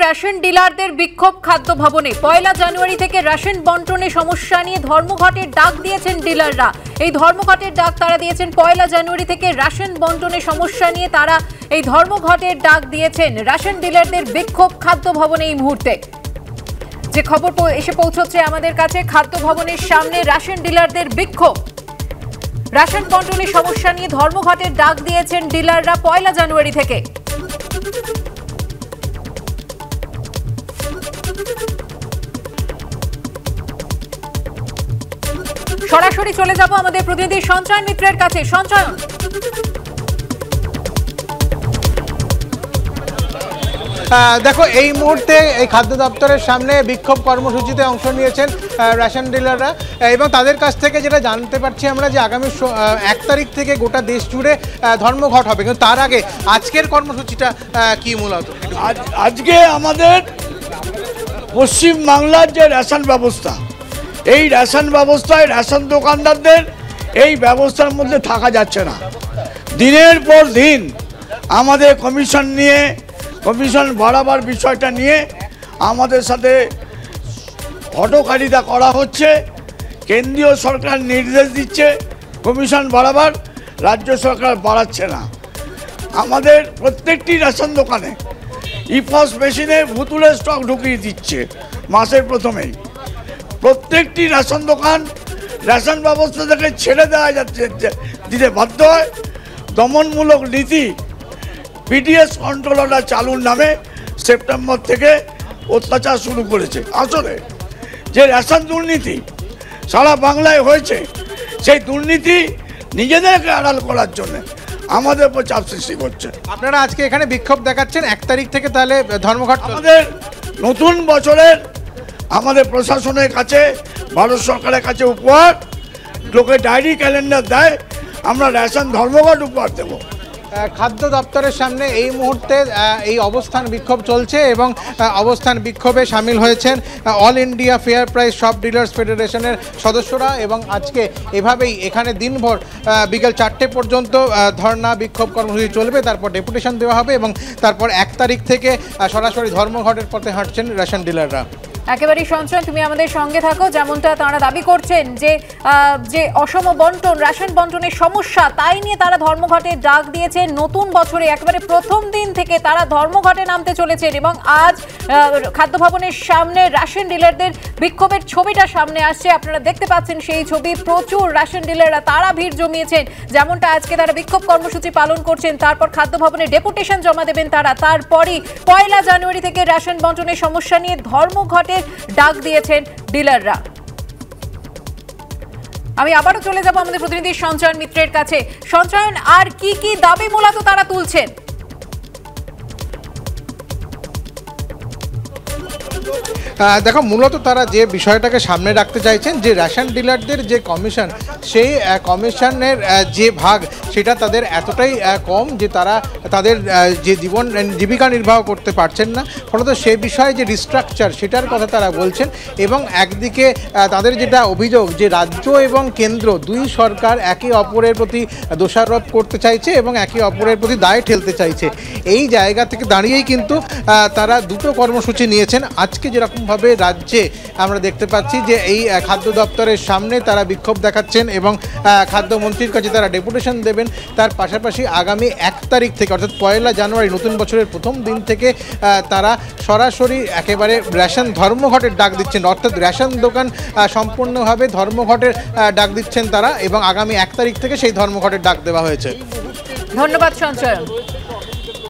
Ration ডিলারদের বিক্ষোভ খাদ্য ভবনে। 1 জানুয়ারি থেকে রেশন বন্টনে সমস্যা নিয়ে ধর্মঘটের ডাক দিয়েছেন ডিলাররা। এই ধর্মঘটের ডাক তারা দিয়েছেন 1 জানুয়ারি থেকে রেশন বন্টনে সমস্যা নিয়ে তারা এই ধর্মঘটের ডাক দিয়েছেন। রেশন ডিলারদের বিক্ষোভ খাদ্য ভবনে এই মুহূর্তে যে খবর এসে পৌঁছচ্ছে আমাদের কাছে, খাদ্য ভবনের সামনে রেশন ডিলারদের বিক্ষোভ। রেশন বন্টনে সমস্যা নিয়ে ধর্মঘটের ডাক দিয়েছেন ডিলাররা 1 জানুয়ারি থেকে। সরাসরি চলে যাব আমাদের প্রতিনিধি সঞ্চয়ন মিত্রের কাছে। সঞ্চয়ন, দেখো এই মুহূর্তে এই খাদ্য দপ্তরের সামনে বিক্ষোভ কর্মসূচিতে অংশ নিয়েছেন রেশন ডিলাররা এবং তাদের কাছ থেকে যেটা জানতে পারছি আমরা যে আগামী 1 তারিখ থেকে গোটা দেশ জুড়ে ধর্মঘট হবে, কিন্তু তার আগে আজকের কর্মসূচিটা কি মূলত? আজকে আমাদের পশ্চিমবাংলার যে রেশন ব্যবস্থা, এই রেশন ব্যবস্থায় রেশন দোকানদারদের এই ব্যবস্থার মধ্যে থাকা যাচ্ছে না। দিনের পর দিন আমাদের কমিশন বাড়াবার বিষয়টা নিয়ে আমাদের সাথে হটকারিতা করা হচ্ছে। কেন্দ্রীয় সরকার নির্দেশ দিচ্ছে কমিশন বাড়াবার, রাজ্য সরকার বাড়াচ্ছে না। আমাদের প্রত্যেকটি রেশন দোকানে ইপস মেশিনে ভুতুড়ে স্টক ঢুকিয়ে দিচ্ছে মাসের প্রথমেই। প্রত্যেকটি রেশন দোকান রেশন ব্যবস্থা থেকে ছেড়ে দেওয়া যাচ্ছে, দিতে বাধ্য হয়। দমনমূলক নীতি পিডিএস কন্ট্রোলাররা চালুর নামে সেপ্টেম্বর থেকে অত্যাচার শুরু করেছে। আসলে যে রেশন দুর্নীতি সারা বাংলায় হয়েছে, সেই দুর্নীতি নিজেদেরকে আড়াল করার জন্য আমাদের উপর চাপ সৃষ্টি করছে। আপনারা আজকে এখানে বিক্ষোভ দেখাচ্ছেন 1 তারিখ থেকে, তাহলে ধর্মঘট আমাদের নতুন বছরের আমাদের প্রশাসনের কাছে, ভারত সরকারের কাছে উপহার। লোকে ডায়েরি ক্যালেন্ডার দেয়, আমরা রেশন ধর্মঘট উপহার দেব। খাদ্য দপ্তরের সামনে এই মুহূর্তে এই অবস্থান বিক্ষোভ চলছে এবং অবস্থান বিক্ষোভে সামিল হয়েছেন all India fair price shop dealers ফেডারেশনের সদস্যরা এবং আজকে এভাবেই এখানে দিনভর বিকেল 4টে পর্যন্ত ধর্ণা বিক্ষোভ কর্মসূচি চলবে। তারপর ডেপুটেশন দেওয়া হবে এবং তারপর 1 তারিখ থেকে সরাসরি ধর্মঘটের পথে হাঁটছেন রেশন ডিলাররা। একেবারেই সঞ্চয়ন, তুমি আমাদের সঙ্গে থাকো। যেমনটা তারা দাবি করছেন যে অসম বন্টন, রেশন বন্টনের সমস্যা, তাই নিয়ে তারা ধর্মঘটের ডাক দিয়েছে। নতুন বছরে একেবারে প্রথম দিন থেকে তারা ধর্মঘটে নামতে চলেছেন এবং আজ খাদ্য ভবনের সামনে রেশন ডিলারদের বিক্ষোভের ছবিটা সামনে আসছে। আপনারা দেখতে পাচ্ছেন সেই ছবি। প্রচুর রেশন ডিলাররা তারা ভিড় জমিয়েছেন। যেমনটা আজকে তারা বিক্ষোভ কর্মসূচি পালন করছেন, তারপর খাদ্য ভবনে ডেপুটেশন জমা দেবেন তারা। তারপরই 1 জানুয়ারি থেকে রেশন বন্টনের সমস্যা নিয়ে ধর্মঘটে ডাক দিয়েছেন ডিলাররা। আমি আবারও চলে যাব আমাদের প্রতিনিধি সঞ্চয়ন মিত্রের কাছে। সঞ্চয়ন, আর কি কি দাবি মূলত তারা তুলছেন? দেখো মূলত তারা যে বিষয়টাকে সামনে রাখতে চাইছেন যে রেশন ডিলারদের যে কমিশন, সেই কমিশনের যে ভাগ সেটা তাদের এতটাই কম যে তারা তাদের যে জীবিকা নির্বাহ করতে পারছেন না। ফলত সে বিষয়ে যে রিস্ট্রাকচার সেটার কথা তারা বলছেন এবং একদিকে তাদের যেটা অভিযোগ যে রাজ্য এবং কেন্দ্র দুই সরকার একে অপরের প্রতি দোষারোপ করতে চাইছে এবং একে অপরের প্রতি দায় ঠেলতে চাইছে। এই জায়গা থেকে দাঁড়িয়েই কিন্তু তারা দুটো কর্মসূচি নিয়েছেন। আজকে যেরকমভাবে রাজ্যে আমরা দেখতে পাচ্ছি যে এই খাদ্য দপ্তরের সামনে তারা বিক্ষোভ দেখাচ্ছেন এবং খাদ্যমন্ত্রীর কাছে তারা ডেপুটেশন দেবেন, তার পাশাপাশি আগামী 1 তারিখ থেকে অর্থাৎ 1 জানুয়ারি নতুন বছরের প্রথম দিন থেকে তারা সরাসরি একেবারে রেশন ধর্মঘটের ডাক দিচ্ছেন, অর্থাৎ রেশন দোকান সম্পূর্ণভাবে ধর্মঘটের ডাক দিচ্ছেন তারা এবং আগামী 1 তারিখ থেকে সেই ধর্মঘটের ডাক দেওয়া হয়েছে। ধন্যবাদ সঞ্চয়ন।